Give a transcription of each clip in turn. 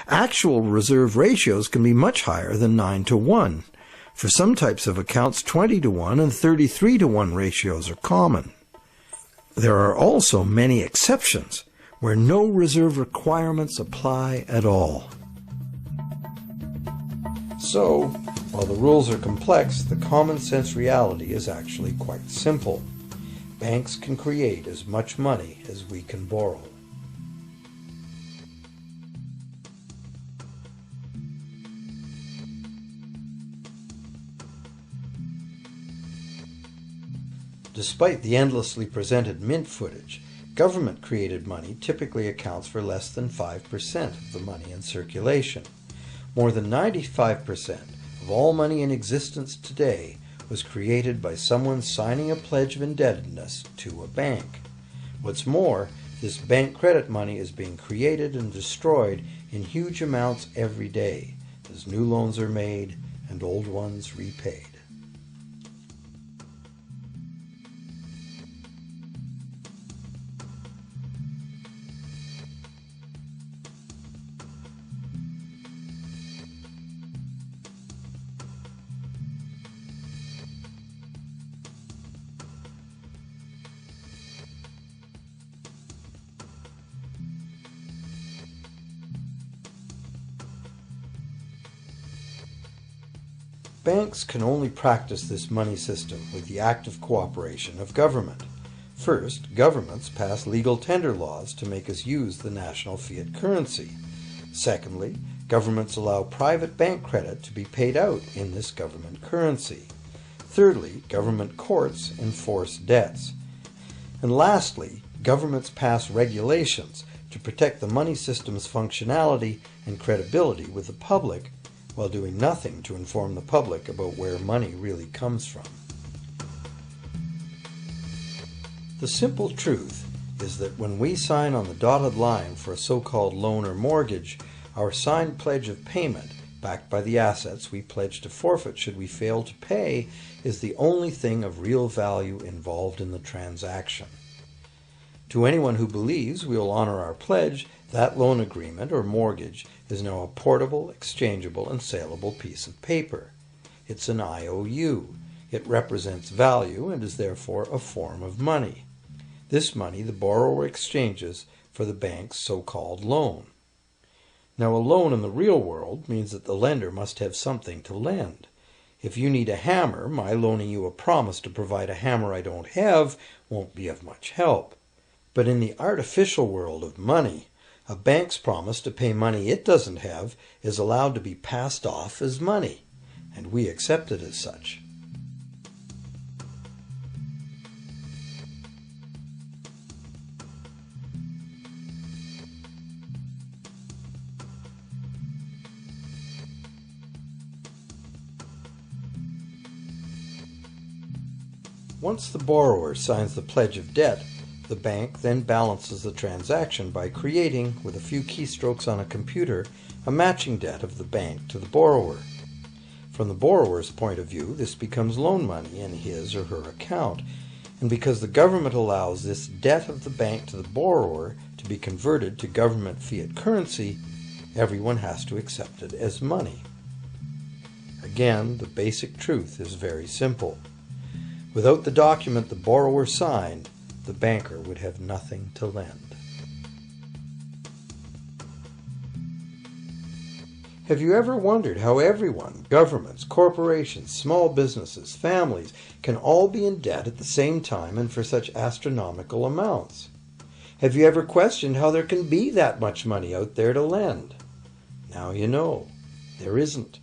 Actual reserve ratios can be much higher than 9 to 1. For some types of accounts, 20 to 1 and 33 to 1 ratios are common. There are also many exceptions where no reserve requirements apply at all. So, while the rules are complex, the common sense reality is actually quite simple. Banks can create as much money as we can borrow. Despite the endlessly presented mint footage, government-created money typically accounts for less than 5% of the money in circulation. More than 95% of all money in existence today was created by someone signing a pledge of indebtedness to a bank. What's more, this bank credit money is being created and destroyed in huge amounts every day, as new loans are made and old ones repaid. Banks can only practice this money system with the active cooperation of government. First, governments pass legal tender laws to make us use the national fiat currency. Secondly, governments allow private bank credit to be paid out in this government currency. Thirdly, government courts enforce debts. And lastly, governments pass regulations to protect the money system's functionality and credibility with the public, while doing nothing to inform the public about where money really comes from. The simple truth is that when we sign on the dotted line for a so-called loan or mortgage, our signed pledge of payment, backed by the assets we pledge to forfeit should we fail to pay, is the only thing of real value involved in the transaction. To anyone who believes we will honor our pledge, that loan agreement or mortgage is now a portable, exchangeable, and saleable piece of paper. It's an IOU. It represents value and is therefore a form of money. This money the borrower exchanges for the bank's so-called loan. Now, a loan in the real world means that the lender must have something to lend. If you need a hammer, my loaning you a promise to provide a hammer I don't have won't be of much help. But in the artificial world of money, a bank's promise to pay money it doesn't have is allowed to be passed off as money, and we accept it as such. Once the borrower signs the pledge of debt, the bank then balances the transaction by creating, with a few keystrokes on a computer, a matching debt of the bank to the borrower. From the borrower's point of view, this becomes loan money in his or her account, and because the government allows this debt of the bank to the borrower to be converted to government fiat currency, everyone has to accept it as money. Again, the basic truth is very simple. Without the document the borrower signed, the banker would have nothing to lend. Have you ever wondered how everyone, governments, corporations, small businesses, families, can all be in debt at the same time and for such astronomical amounts? Have you ever questioned how there can be that much money out there to lend? Now you know. There isn't.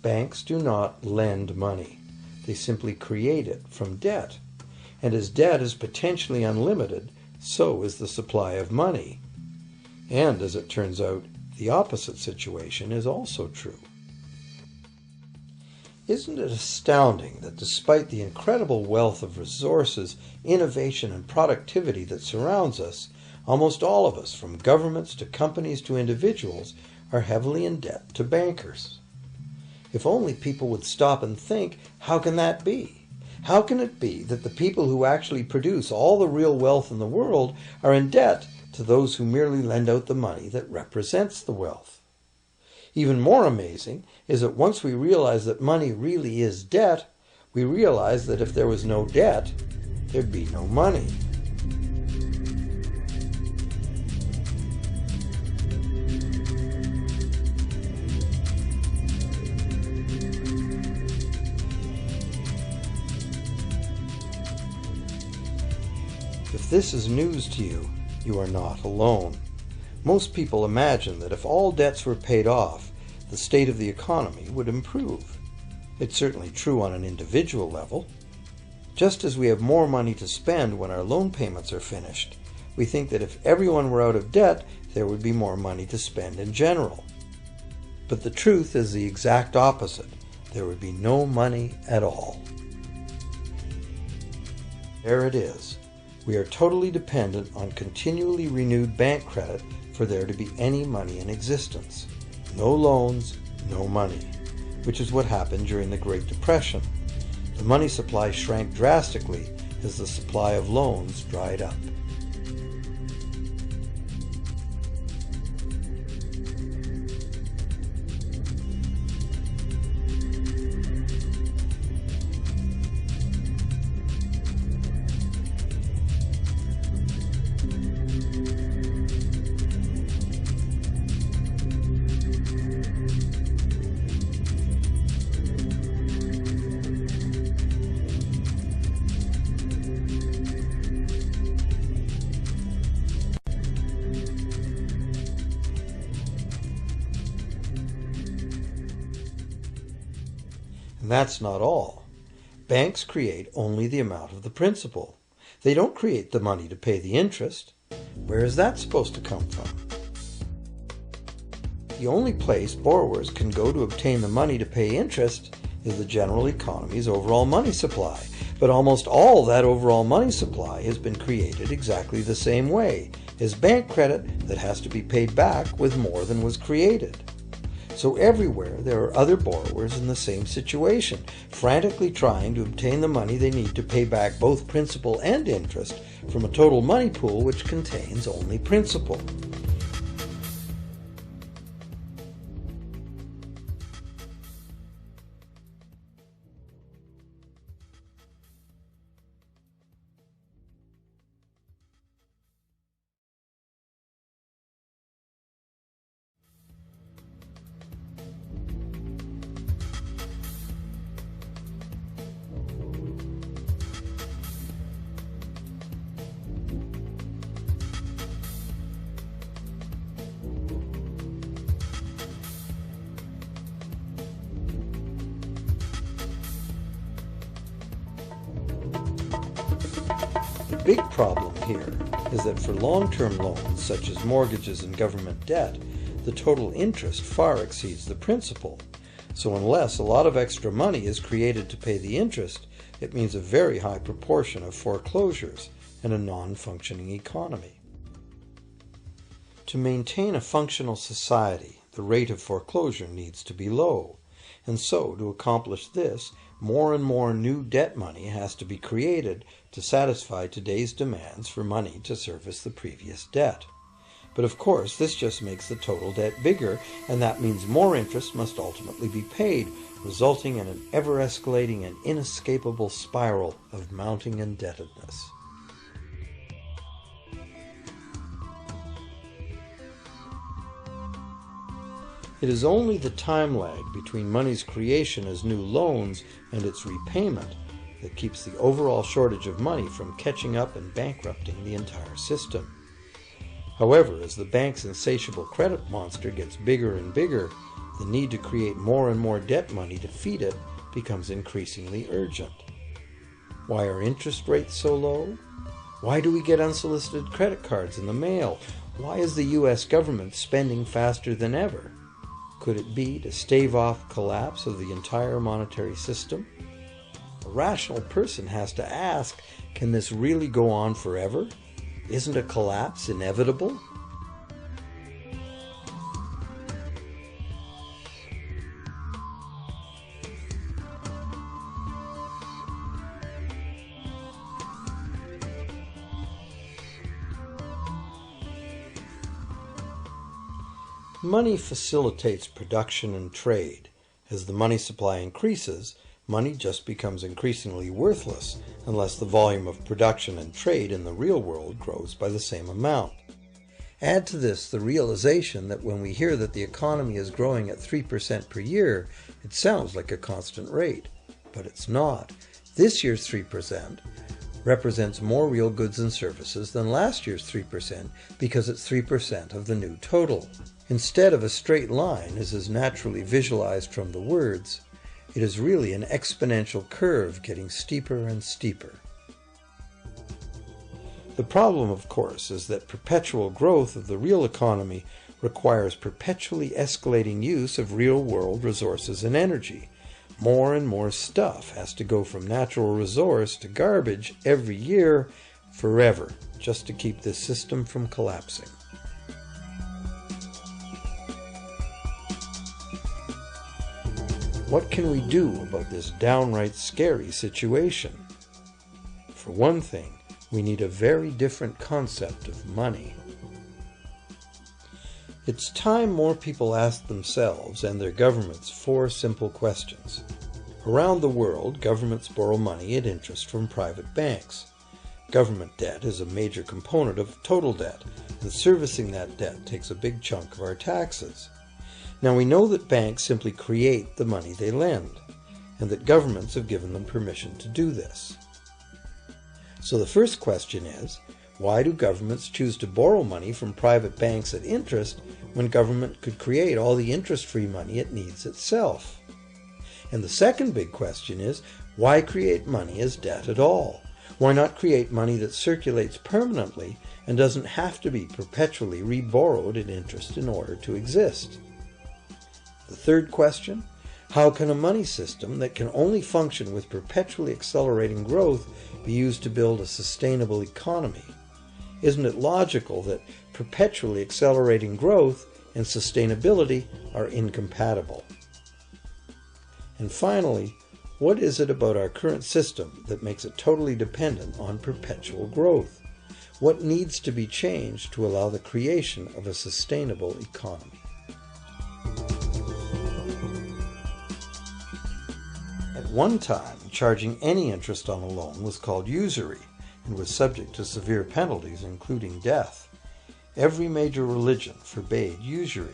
Banks do not lend money. They simply create it from debt. And as debt is potentially unlimited, so is the supply of money. And as it turns out, the opposite situation is also true. Isn't it astounding that despite the incredible wealth of resources, innovation, and productivity that surrounds us, almost all of us, from governments to companies to individuals, are heavily in debt to bankers? If only people would stop and think, how can that be? How can it be that the people who actually produce all the real wealth in the world are in debt to those who merely lend out the money that represents the wealth? Even more amazing is that once we realize that money really is debt, we realize that if there was no debt, there'd be no money. If this is news to you, you are not alone. Most people imagine that if all debts were paid off, the state of the economy would improve. It's certainly true on an individual level. Just as we have more money to spend when our loan payments are finished, we think that if everyone were out of debt, there would be more money to spend in general. But the truth is the exact opposite. There would be no money at all. There it is. We are totally dependent on continually renewed bank credit for there to be any money in existence. No loans, no money, which is what happened during the Great Depression. The money supply shrank drastically as the supply of loans dried up. And that's not all. Banks create only the amount of the principal. They don't create the money to pay the interest. Where is that supposed to come from? The only place borrowers can go to obtain the money to pay interest is the general economy's overall money supply. But almost all that overall money supply has been created exactly the same way, as bank credit that has to be paid back with more than was created. So everywhere there are other borrowers in the same situation, frantically trying to obtain the money they need to pay back both principal and interest from a total money pool which contains only principal. The big problem here is that for long-term loans, such as mortgages and government debt, the total interest far exceeds the principal. So unless a lot of extra money is created to pay the interest, it means a very high proportion of foreclosures and a non-functioning economy. To maintain a functional society, the rate of foreclosure needs to be low. And so, to accomplish this, more and more new debt money has to be created to satisfy today's demands for money to service the previous debt. But of course, this just makes the total debt bigger, and that means more interest must ultimately be paid, resulting in an ever-escalating and inescapable spiral of mounting indebtedness. It is only the time lag between money's creation as new loans and its repayment that keeps the overall shortage of money from catching up and bankrupting the entire system. However, as the bank's insatiable credit monster gets bigger and bigger, the need to create more and more debt money to feed it becomes increasingly urgent. Why are interest rates so low? Why do we get unsolicited credit cards in the mail? Why is the U.S. government spending faster than ever? Could it be to stave off collapse of the entire monetary system? A rational person has to ask, can this really go on forever? Isn't a collapse inevitable? Money facilitates production and trade. As the money supply increases, money just becomes increasingly worthless unless the volume of production and trade in the real world grows by the same amount. Add to this the realization that when we hear that the economy is growing at 3% per year, it sounds like a constant rate. But it's not. This year's 3% represents more real goods and services than last year's 3% because it's 3% of the new total. Instead of a straight line, as is naturally visualized from the words, it is really an exponential curve getting steeper and steeper. The problem, of course, is that perpetual growth of the real economy requires perpetually escalating use of real-world resources and energy. More and more stuff has to go from natural resource to garbage every year, forever, just to keep this system from collapsing. What can we do about this downright scary situation? For one thing, we need a very different concept of money. It's time more people asked themselves and their governments 4 simple questions. Around the world, governments borrow money at interest from private banks. Government debt is a major component of total debt, and servicing that debt takes a big chunk of our taxes. Now we know that banks simply create the money they lend, and that governments have given them permission to do this. So the first question is, why do governments choose to borrow money from private banks at interest when government could create all the interest-free money it needs itself? And the second big question is, why create money as debt at all? Why not create money that circulates permanently and doesn't have to be perpetually reborrowed at interest in order to exist? The third question, how can a money system that can only function with perpetually accelerating growth be used to build a sustainable economy? Isn't it logical that perpetually accelerating growth and sustainability are incompatible? And finally, what is it about our current system that makes it totally dependent on perpetual growth? What needs to be changed to allow the creation of a sustainable economy? At one time, charging any interest on a loan was called usury and was subject to severe penalties, including death. Every major religion forbade usury.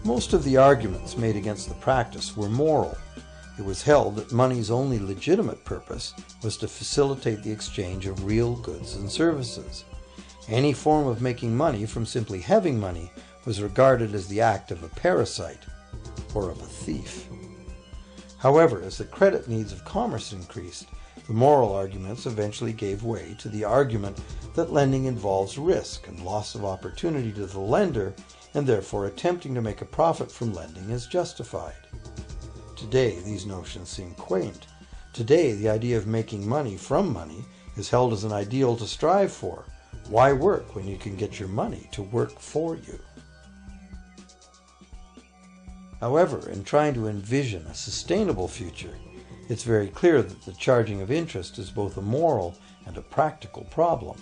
Most of the arguments made against the practice were moral. It was held that money's only legitimate purpose was to facilitate the exchange of real goods and services. Any form of making money from simply having money was regarded as the act of a parasite or of a thief. However, as the credit needs of commerce increased, the moral arguments eventually gave way to the argument that lending involves risk and loss of opportunity to the lender, and therefore attempting to make a profit from lending is justified. Today, these notions seem quaint. Today, the idea of making money from money is held as an ideal to strive for. Why work when you can get your money to work for you? However, in trying to envision a sustainable future, it's very clear that the charging of interest is both a moral and a practical problem.